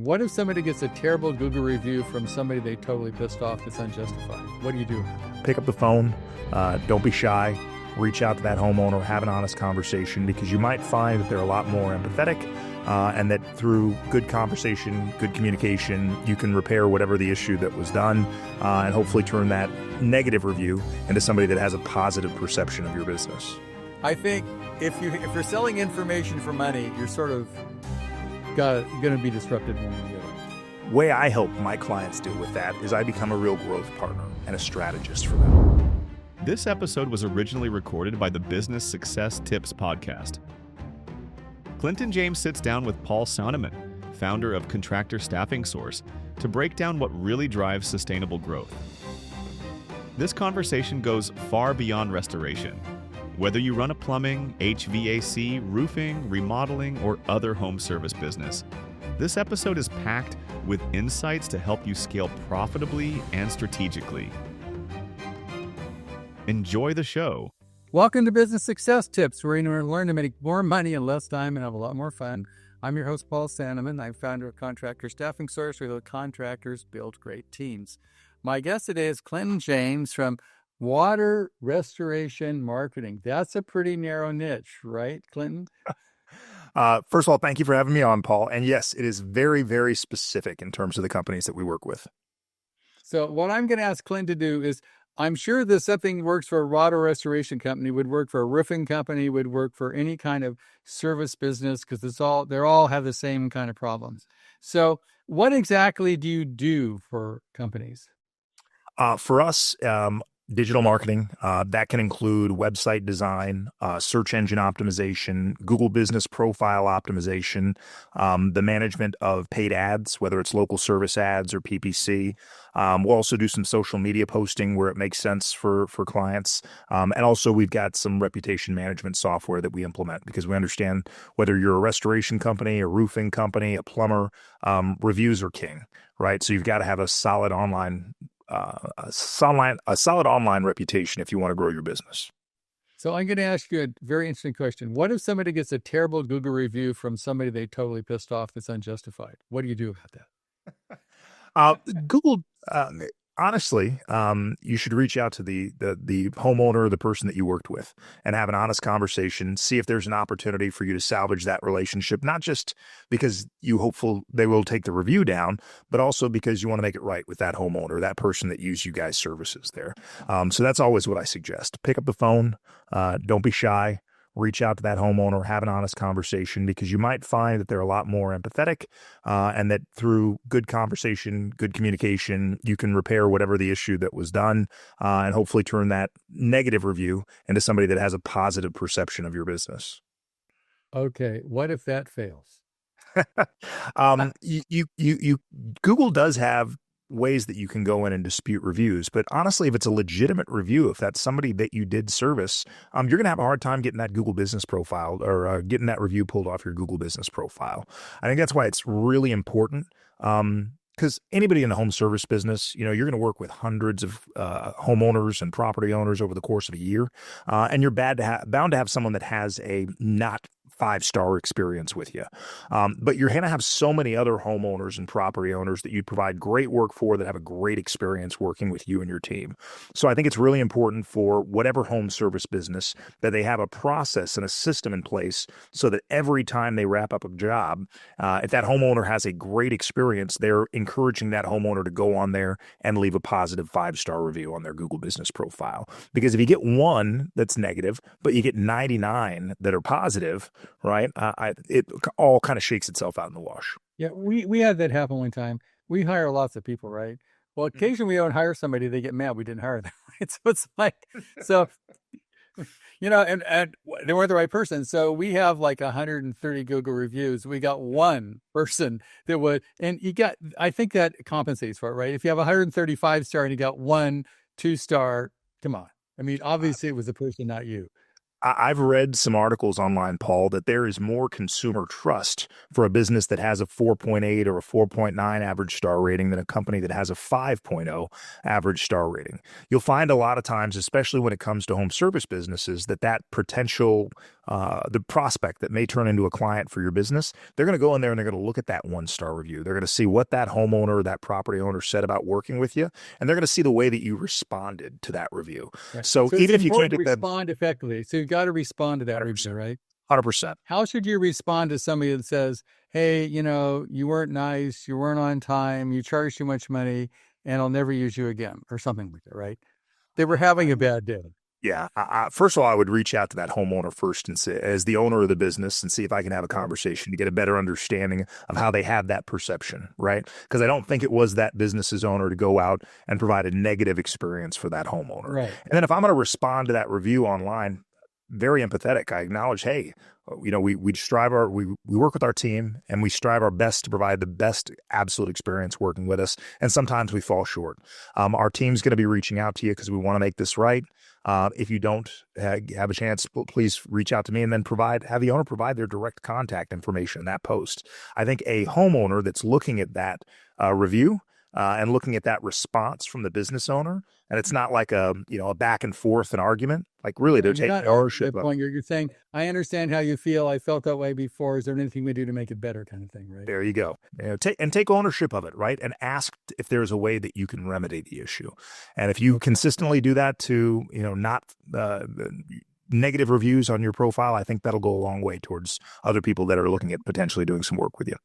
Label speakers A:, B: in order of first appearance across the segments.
A: What if somebody gets a terrible Google review from somebody they totally pissed off that's unjustified? What do you do?
B: Pick up the phone. Don't be shy. Reach out to that homeowner. Have an honest conversation, because you might find that they're a lot more empathetic, and that through good conversation, good communication, you can repair whatever the issue that was done, and hopefully turn that negative review into somebody that has a positive perception of your business.
A: I think if you're selling information for money, you're sort of going to be disrupted when you get it.
B: Way I help my clients deal with that is I become a real growth partner and a strategist for them.
C: This episode was originally recorded by the Business Success Tips podcast. Clinton James sits down with Paul Sanneman, founder of Contractor Staffing Source, to break down what really drives sustainable growth. This conversation goes far beyond restoration. Whether you run a plumbing, HVAC, roofing, remodeling, or other home service business, this episode is packed with insights to help you scale profitably and strategically. Enjoy the show.
A: Welcome to Business Success Tips, where you learn to make more money in less time and have a lot more fun. I'm your host, Paul Sanneman. I'm founder of Contractor Staffing Source, where contractors build great teams. My guest today is Clinton James from Water Restoration Marketing. That's a pretty narrow niche, right, Clinton?
B: First of all, thank you for having me on, Paul. And yes, it is very, very specific in terms of the companies that we work with.
A: So what I'm going to ask Clinton to do is, I'm sure that something works for a water restoration company, would work for a roofing company, would work for any kind of service business, because they all have the same kind of problems. So what exactly do you do for companies?
B: For us, digital marketing, that can include website design, search engine optimization, Google business profile optimization, the management of paid ads, whether it's local service ads or PPC. We'll also do some social media posting where it makes sense for clients. And also we've got some reputation management software that we implement, because we understand whether you're a restoration company, a roofing company, a plumber, reviews are king, right? So you've got to have a solid online reputation if you want to grow your business.
A: So I'm going to ask you a very interesting question. What if somebody gets a terrible Google review from somebody they totally pissed off that's unjustified? What do you do about that?
B: Google, honestly, you should reach out to the homeowner or the person that you worked with and have an honest conversation. See if there's an opportunity for you to salvage that relationship, not just because you hopeful they will take the review down, but also because you want to make it right with that homeowner, that person that used you guys' services there. So that's always what I suggest. Pick up the phone. Don't be shy. Reach out to that homeowner, have an honest conversation, because you might find that they're a lot more empathetic, and that through good conversation, good communication, you can repair whatever the issue that was done, and hopefully turn that negative review into somebody that has a positive perception of your business.
A: Okay, what if that fails?
B: Google does have ways that you can go in and dispute reviews. But honestly, if it's a legitimate review, if that's somebody that you did service, you're going to have a hard time getting that Google business profile, or getting that review pulled off your Google business profile. I think that's why it's really important. Because anybody in the home service business, you're going to work with hundreds of homeowners and property owners over the course of a year. And you're bound to have someone that has a not 5-star experience with you. But you're going to have so many other homeowners and property owners that you provide great work for, that have a great experience working with you and your team. So I think it's really important for whatever home service business that they have a process and a system in place, so that every time they wrap up a job, if that homeowner has a great experience, they're encouraging that homeowner to go on there and leave a positive 5-star review on their Google business profile. Because if you get one that's negative, but you get 99 that are positive, right? It all kind of shakes itself out in the wash.
A: Yeah, we had that happen one time. We hire lots of people, right? Well, occasionally we don't hire somebody, they get mad we didn't hire them, right? So it's like, and they weren't the right person. So we have like 130 Google reviews. We got one person that would, and I think that compensates for it, right? If you have 135 star and you got 1 2-star, come on. I mean, obviously it was the person, not you.
B: I've read some articles online, Paul, that there is more consumer trust for a business that has a 4.8 or a 4.9 average star rating than a company that has a 5.0 average star rating. You'll find a lot of times, especially when it comes to home service businesses, that potential the prospect that may turn into a client for your business, they're going to go in there and they're going to look at that 1-star review. They're going to see what that homeowner, that property owner said about working with you, and they're going to see the way that you responded to that review.
A: Right.
B: So even if you can't get
A: respond effectively, so you've got to respond to that review, right?
B: 100%.
A: How should you respond to somebody that says, hey, you weren't nice, you weren't on time, you charged too much money, and I'll never use you again, or something like that, right? They were having a bad day.
B: Yeah. First of all, I would reach out to that homeowner first and say, as the owner of the business, and see if I can have a conversation to get a better understanding of how they had that perception, right? Because I don't think it was that business's owner to go out and provide a negative experience for that homeowner.
A: Right.
B: And then if I'm going to respond to that review online, very empathetic, I acknowledge, hey, we work with our team and we strive our best to provide the best absolute experience working with us. And sometimes we fall short. Our team's going to be reaching out to you because we want to make this right. If you don't have a chance, please reach out to me and then have the owner provide their direct contact information in that post. I think a homeowner that's looking at that review and looking at that response from the business owner, and it's not like a back and forth, an argument. Like really, they're taking ownership.
A: You're saying, I understand how you feel. I felt that way before. Is there anything we do to make it better, kind of thing, right?
B: There you go. Take ownership of it, right? And ask if there's a way that you can remedy the issue. And if you consistently do that to not negative reviews on your profile, I think that'll go a long way towards other people that are looking at potentially doing some work with you.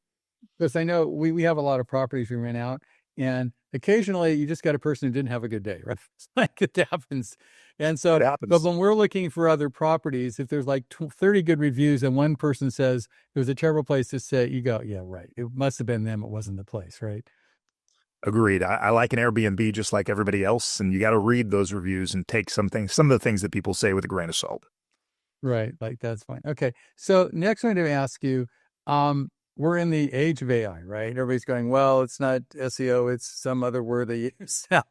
A: Because I know we have a lot of properties we rent out, and occasionally you just got a person who didn't have a good day, right? It's like it happens. And so, but when we're looking for other properties, if there's like 30 good reviews and one person says it was a terrible place to stay, you go, yeah, right. It must have been them. It wasn't the place, right?
B: Agreed. I like an Airbnb just like everybody else, and you got to read those reviews and take some of the things that people say with a grain of salt.
A: Right. Like that's fine. Okay. So next I'm going to ask you, we're in the age of AI, right? Everybody's going, well, it's not SEO, it's some other word they use. I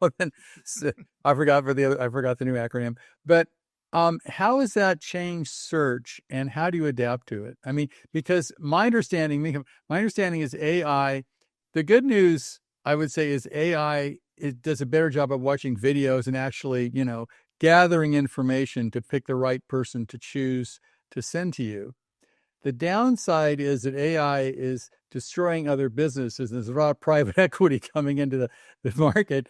A: forgot the new acronym. But how has that changed search, and how do you adapt to it? I mean, because my understanding is AI. The good news, I would say, is AI does a better job of watching videos and actually, gathering information to pick the right person to choose to send to you. The downside is that AI is destroying other businesses. There's a lot of private equity coming into the market,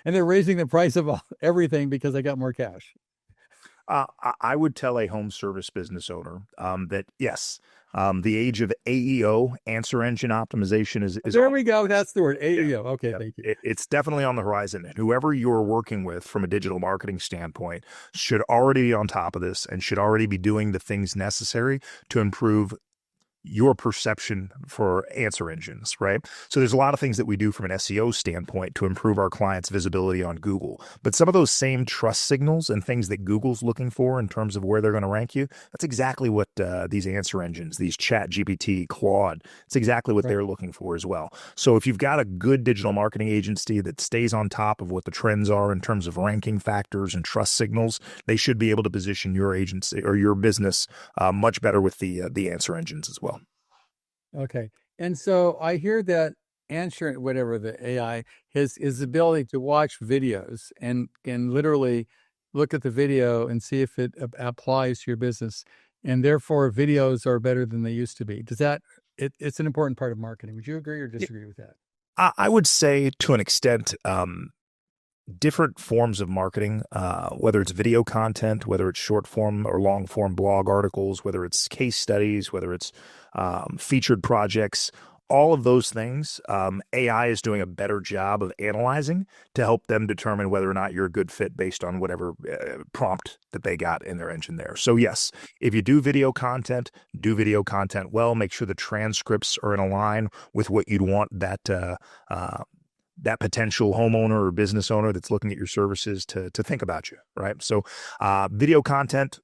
A: and they're raising the price of everything because they got more cash.
B: I would tell a home service business owner that, yes, the age of AEO, answer engine optimization, is
A: there we go. That's the word, AEO. Yeah, okay, yeah. Thank you.
B: It's definitely on the horizon. And whoever you're working with from a digital marketing standpoint should already be on top of this and should already be doing the things necessary to improve your perception for answer engines, right? So there's a lot of things that we do from an SEO standpoint to improve our clients' visibility on Google. But some of those same trust signals and things that Google's looking for in terms of where they're going to rank you, that's exactly what these answer engines, these Chat GPT, Claude, it's exactly what they're looking for as well. So if you've got a good digital marketing agency that stays on top of what the trends are in terms of ranking factors and trust signals, they should be able to position your agency or your business much better with the answer engines as well.
A: Okay. And so I hear that the AI, his ability to watch videos and literally look at the video and see if it applies to your business. And therefore videos are better than they used to be. It's an important part of marketing. Would you agree or disagree with that?
B: I would say to an extent, different forms of marketing, whether it's video content, whether it's short form or long form blog articles, whether it's case studies, whether it's featured projects, all of those things, AI is doing a better job of analyzing to help them determine whether or not you're a good fit based on whatever prompt that they got in their engine there. So yes, if you do video content well, make sure the transcripts are in line with what you'd want that potential homeowner or business owner that's looking at your services to think about you, right? So video content,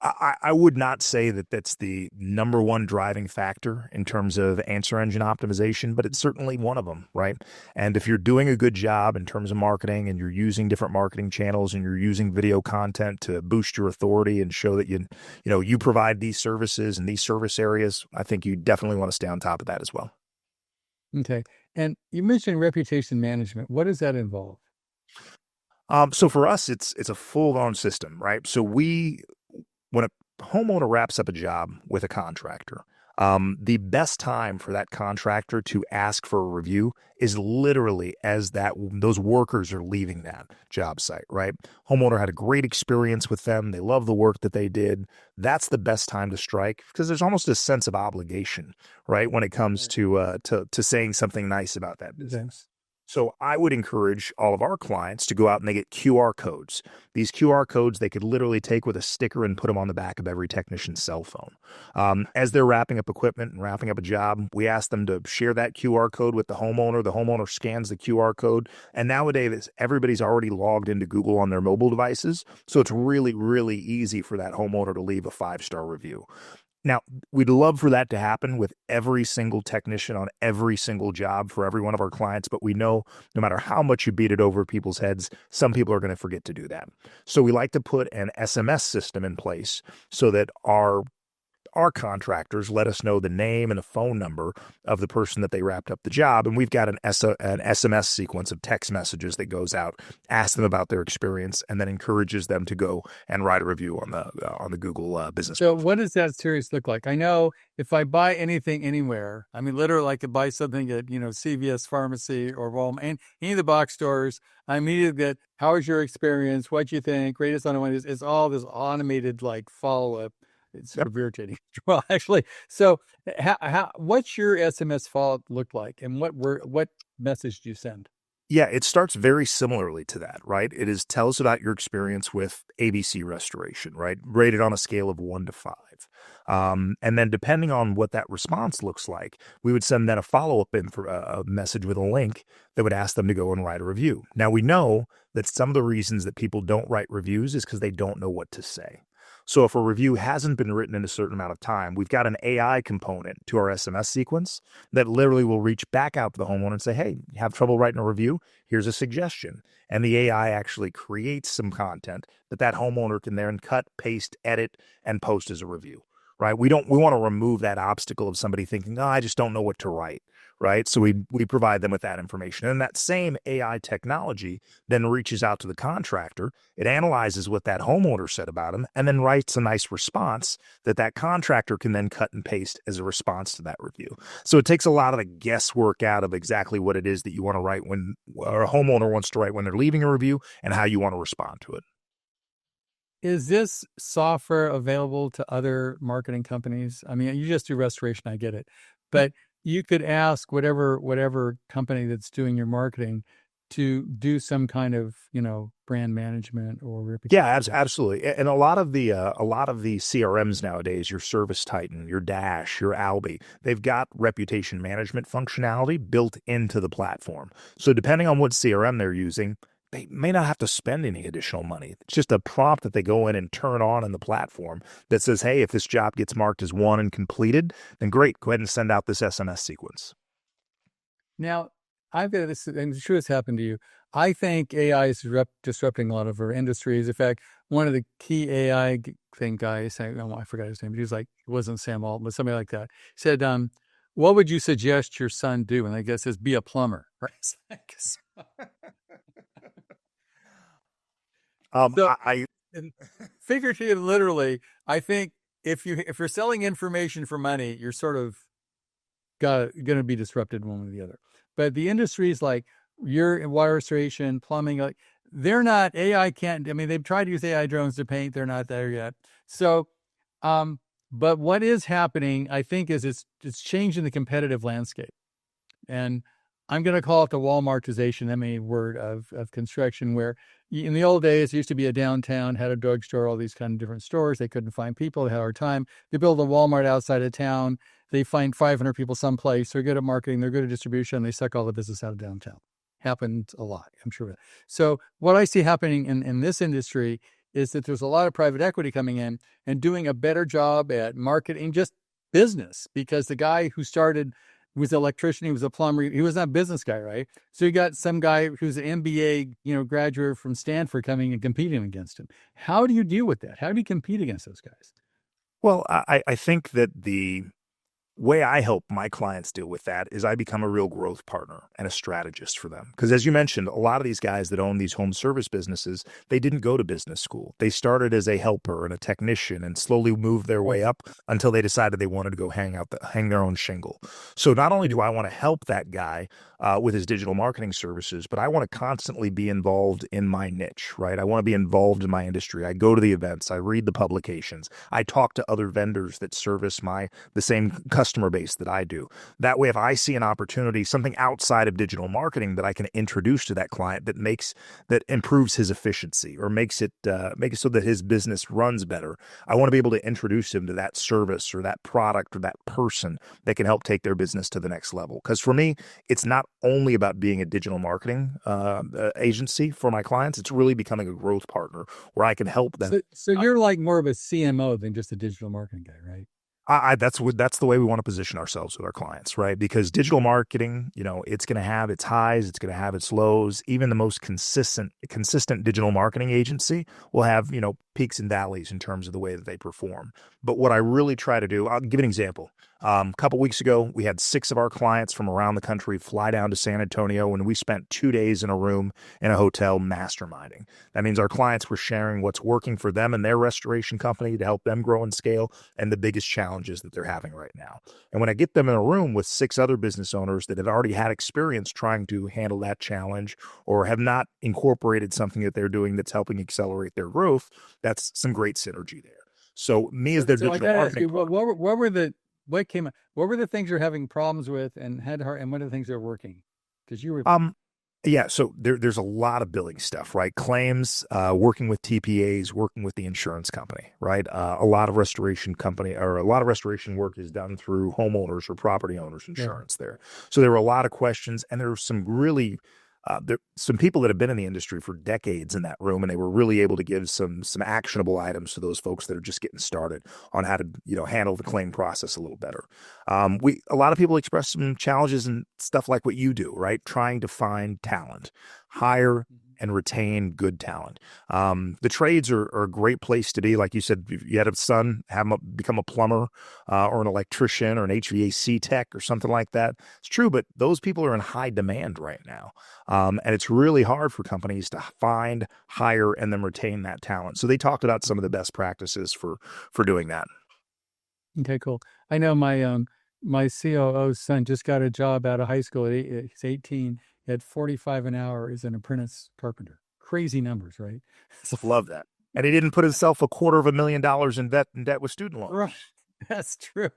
B: I would not say that that's the number one driving factor in terms of answer engine optimization, but it's certainly one of them, right? And if you're doing a good job in terms of marketing and you're using different marketing channels and you're using video content to boost your authority and show that you provide these services and these service areas, I think you definitely want to stay on top of that as well.
A: Okay. And you mentioned reputation management. What does that involve?
B: So for us, it's a full-on system, right? So when a homeowner wraps up a job with a contractor, the best time for that contractor to ask for a review is literally as those workers are leaving that job site, right? Homeowner had a great experience with them. They love the work that they did. That's the best time to strike because there's almost a sense of obligation, right? When it comes to saying something nice about that business. So I would encourage all of our clients to go out and they get QR codes. These QR codes they could literally take with a sticker and put them on the back of every technician's cell phone. As they're wrapping up equipment and wrapping up a job, we ask them to share that QR code with the homeowner. The homeowner scans the QR code. And nowadays, everybody's already logged into Google on their mobile devices. So it's really, really easy for that homeowner to leave a 5-star review. Now, we'd love for that to happen with every single technician on every single job for every one of our clients, but we know no matter how much you beat it over people's heads, some people are going to forget to do that. So we like to put an SMS system in place so that our contractors let us know the name and the phone number of the person that they wrapped up the job. And we've got an SMS sequence of text messages that goes out, asks them about their experience, and then encourages them to go and write a review on the Google business.
A: So what does that series look like? I know if I buy anything anywhere, I mean, literally I could buy something at, CVS Pharmacy or Walmart, and any of the box stores, I immediately get, how was your experience? What'd you think? Greatest on one. It's all this automated follow-up. It's sort of irritating. Well, actually, so what's your SMS follow-up look like, and what message do you send?
B: Yeah, it starts very similarly to that, right? It is tell us about your experience with ABC Restoration, right? Rated on a scale of 1 to 5. And then depending on what that response looks like, we would send then a follow-up a message with a link that would ask them to go and write a review. Now, we know that some of the reasons that people don't write reviews is because they don't know what to say. So if a review hasn't been written in a certain amount of time, we've got an AI component to our SMS sequence that literally will reach back out to the homeowner and say, hey, you have trouble writing a review? Here's a suggestion. And the AI actually creates some content that homeowner can then cut, paste, edit, and post as a review, right? We want to remove that obstacle of somebody thinking, I just don't know what to write, right? So we provide them with that information. And that same AI technology then reaches out to the contractor. It analyzes what that homeowner said about him and then writes a nice response that contractor can then cut and paste as a response to that review. So it takes a lot of the guesswork out of exactly what it is that you want to write or a homeowner wants to write when they're leaving a review and how you want to respond to it.
A: Is this software available to other marketing companies? I mean, you just do restoration, I get it. But you could ask whatever company that's doing your marketing to do some kind of, brand management or reputation.
B: Yeah, absolutely. And a lot of the CRMs nowadays, your Service Titan, your Dash, your Albi, they've got reputation management functionality built into the platform. So depending on what CRM they're using, they may not have to spend any additional money. It's just a prompt that they go in and turn on in the platform that says, hey, if this job gets marked as won and completed, then great, go ahead and send out this SMS sequence.
A: Now, I've got this, and I'm sure it's happened to you. I think AI is disrupting a lot of our industries. In fact, one of the key AI guys, I forgot his name, but he was like, it wasn't Sam Altman, but somebody like that, said, what would you suggest your son do? And I guess it's be a plumber, right? I figuratively, literally, I think if you're selling information for money, you're sort of going to be disrupted one way or the other. But the industries like your water restoration, plumbing, they're not, AI can't, I mean, they've tried to use AI drones to paint. They're not there yet. So, but what is happening, I think, is it's changing the competitive landscape. And I'm going to call it the Walmartization, word of construction, where in the old days, it used to be a downtown, had a drugstore, all these kind of different stores. They couldn't find people. They had a hard time. They build a Walmart outside of town. They find 500 people someplace. They're good at marketing. They're good at distribution. They suck all the business out of downtown. Happened a lot, I'm sure. So what I see happening in this industry is that there's a lot of private equity coming in and doing a better job at marketing, just business, because the guy who started was an electrician, he was a plumber, he was not a business guy, right? So you got some guy who's an MBA, graduate from Stanford coming and competing against him. How do you deal with that? How do you compete against those guys?
B: Well, I think that the way I help my clients deal with that is I become a real growth partner and a strategist for them. Because as you mentioned, a lot of these guys that own these home service businesses, they didn't go to business school. They started as a helper and a technician and slowly moved their way up until they decided they wanted to go hang their own shingle. So not only do I want to help that guy with his digital marketing services, but I want to constantly be involved in my niche, right? I want to be involved in my industry. I go to the events, I read the publications, I talk to other vendors that service the same customer base that I do. That way, if I see an opportunity, something outside of digital marketing that I can introduce to that client that improves his efficiency or makes it so that his business runs better, I want to be able to introduce him to that service or that product or that person that can help take their business to the next level. Because for me, it's not only about being a digital marketing agency for my clients. It's really becoming a growth partner where I can help them.
A: So you're like more of a CMO than just a digital marketing guy, right?
B: That's the way we want to position ourselves with our clients, right? Because digital marketing, it's going to have its highs, it's going to have its lows. Even the most consistent digital marketing agency will have, peaks and valleys in terms of the way that they perform. But what I really try to do, I'll give an example. A couple weeks ago, we had 6 of our clients from around the country fly down to San Antonio, and we spent 2 days in a room in a hotel masterminding. That means our clients were sharing what's working for them and their restoration company to help them grow and scale, and the biggest challenges that they're having right now. And when I get them in a room with 6 other business owners that have already had experience trying to handle that challenge or have not incorporated something that they're doing that's helping accelerate their growth, that's some great synergy there. So me as their digital marketing.
A: What were the things you're having problems with and what are the things that are working? Because you were
B: Yeah, so there's a lot of billing stuff, right? Claims, working with TPAs, working with the insurance company, right? A lot of restoration work is done through homeowners or property owners insurance there. So there were a lot of questions, and there were some really some people that have been in the industry for decades in that room, and they were really able to give some actionable items to those folks that are just getting started on how to handle the claim process a little better. A lot of people express some challenges and stuff like what you do, right? Trying to find talent, hire and retain good talent. The trades are a great place to be. Like you said, if you had a son, have him become a plumber or an electrician or an HVAC tech or something like that. It's true, but those people are in high demand right now. And it's really hard for companies to find, hire, and then retain that talent. So they talked about some of the best practices for doing that.
A: Okay, cool. I know my COO's son just got a job out of high school. He's 18. At 45 an hour as an apprentice carpenter. Crazy numbers, right?
B: Love that. And he didn't put himself $250,000 in debt with student loans.
A: Right. That's true.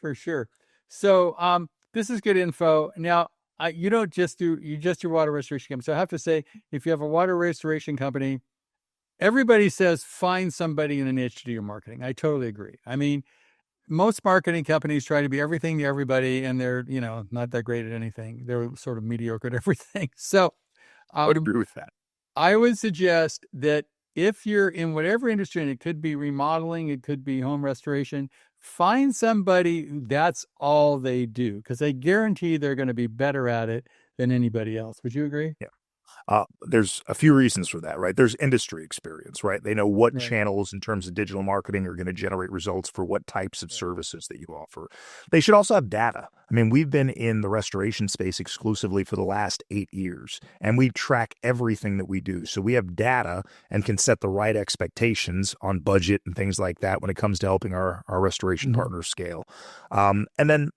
A: For sure. So this is good info. Now, you just do water restoration company. So I have to say, if you have a water restoration company, everybody says find somebody in a niche to do your marketing. I totally agree. I mean, most marketing companies try to be everything to everybody, and they're, not that great at anything. They're sort of mediocre at everything. So
B: I would agree with that.
A: I would suggest that if you're in whatever industry, and it could be remodeling, it could be home restoration, find somebody who that's all they do, because I guarantee they're going to be better at it than anybody else. Would you agree?
B: Yeah. There's a few reasons for that, right? There's industry experience, right? They know what channels in terms of digital marketing are going to generate results for what types of services that you offer. They should also have data. I mean, we've been in the restoration space exclusively for the last 8 years, and we track everything that we do. So we have data and can set the right expectations on budget and things like that when it comes to helping our restoration partners scale. And then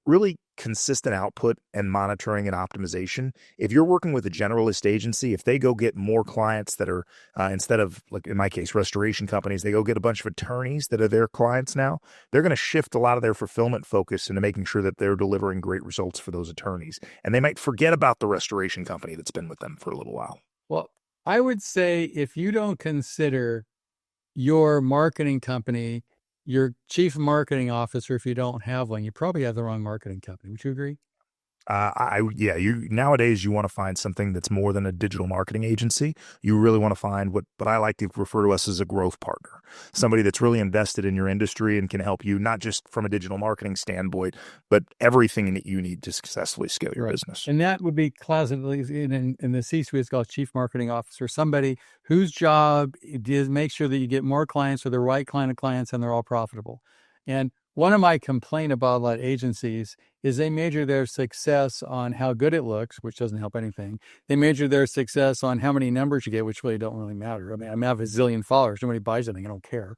B: really consistent output and monitoring and optimization. If you're working with a generalist agency, if they go get more clients that are, instead of, like in my case, restoration companies, they go get a bunch of attorneys that are their clients now, they're going to shift a lot of their fulfillment focus into making sure that they're delivering great results for those attorneys. And they might forget about the restoration company that's been with them for a little while.
A: Well, I would say if you don't consider your marketing company your chief marketing officer, if you don't have one, you probably have the wrong marketing company. Would you agree?
B: Nowadays you want to find something that's more than a digital marketing agency. You really want to find what I like to refer to us as a growth partner, somebody that's really invested in your industry and can help you not just from a digital marketing standpoint, but everything that you need to successfully scale your business.
A: And that would be classically in the C-suite, it's called chief marketing officer, somebody whose job is make sure that you get more clients or the right kind of clients and they're all profitable. And One of my complaints about a lot of agencies is they measure their success on how good it looks, which doesn't help anything. They measure their success on how many numbers you get, which really don't really matter. I mean, I have a zillion followers. Nobody buys anything. I don't care.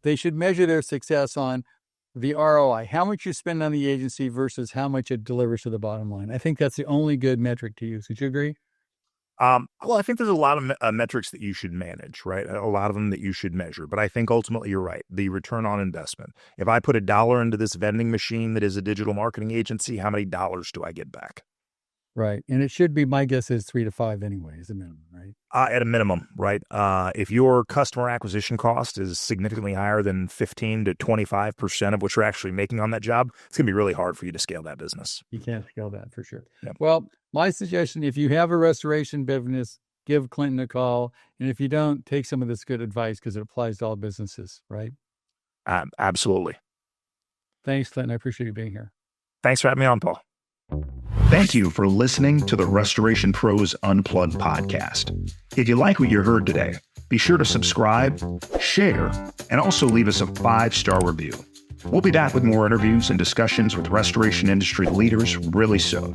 A: They should measure their success on the ROI, how much you spend on the agency versus how much it delivers to the bottom line. I think that's the only good metric to use. Would you agree?
B: Well, I think there's a lot of metrics that you should manage, right? A lot of them that you should measure. But I think ultimately you're right. The return on investment. If I put $1 into this vending machine that is a digital marketing agency, how many dollars do I get back?
A: Right. And it should be, my guess is 3 to 5 anyway, is the minimum, right?
B: At a minimum, right? If your customer acquisition cost is significantly higher than 15 to 25% of what you're actually making on that job, it's going to be really hard for you to scale that business.
A: You can't scale that for sure.
B: Yep.
A: Well, my suggestion, if you have a restoration business, give Clinton a call. And if you don't, take some of this good advice because it applies to all businesses, right?
B: Absolutely.
A: Thanks, Clinton. I appreciate you being here.
B: Thanks for having me on, Paul.
D: Thank you for listening to the Restoration Pros Unplugged podcast. If you like what you heard today, be sure to subscribe, share, and also leave us a 5-star review. We'll be back with more interviews and discussions with restoration industry leaders really soon.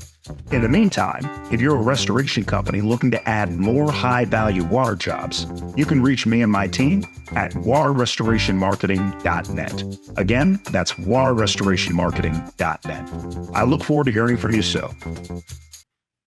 D: In the meantime, if you're a restoration company looking to add more high-value water jobs, you can reach me and my team at waterrestorationmarketing.net. Again, that's waterrestorationmarketing.net. I look forward to hearing from you soon.